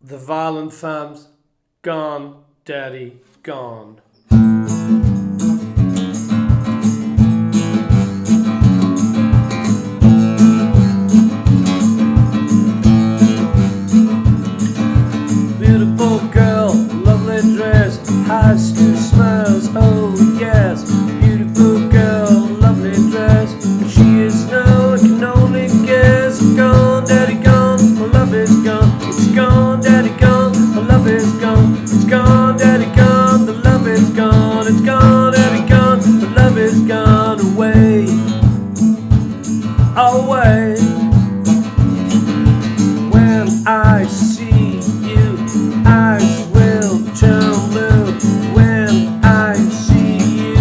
The Violent Femmes, gone, daddy, gone. Beautiful girl, lovely dress, high school smiles, oh yes. Beautiful girl, lovely dress, but she is no, I can only guess. Gone, daddy, gone, my love is gone. It's gone, daddy, gone, my love is gone. It's gone, daddy, gone, the love is gone. It's gone, daddy, gone, the love is gone away, away. When I see you, eyes will turn blue. When I see you,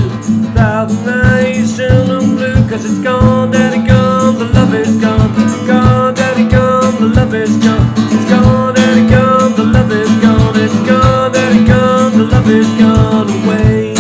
1,000 eyes turn blue. 'Cause it's gone, daddy, gone, the love is gone. Gone, daddy, gone, the love is gone. It's gone, daddy, gone, the love is gone. It's gone, daddy, gone, the love is gone away.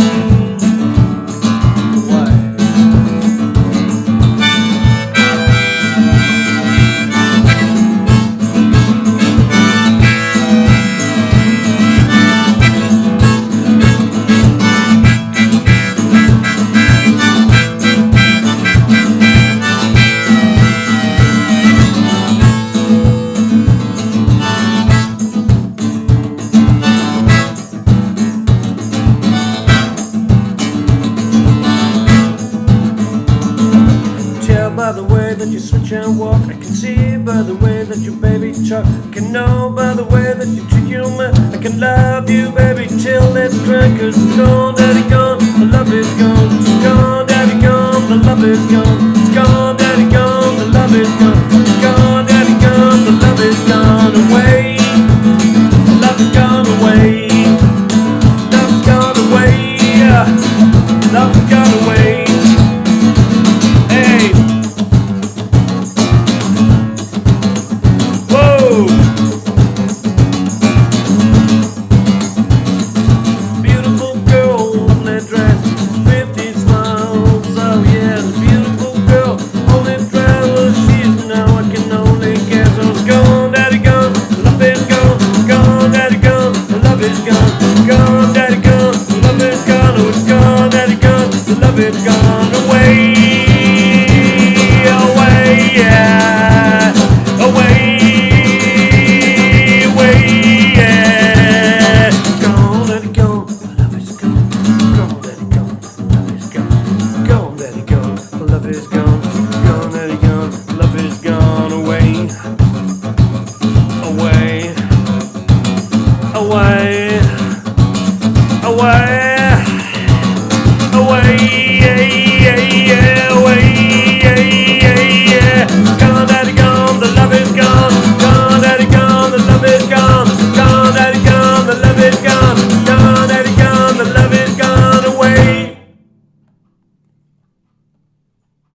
By the way that you switch and walk, I can see by the way that you baby talk. I can know by the way that you treat your man. I can love you, baby, till it's crack. 'Cause it's gone, daddy, gone, the love is gone. It's gone, daddy, gone, the love is gone. It's gone, daddy, gone, the love is gone. It's gone, daddy, gone, the love is gone away. The love is gone away.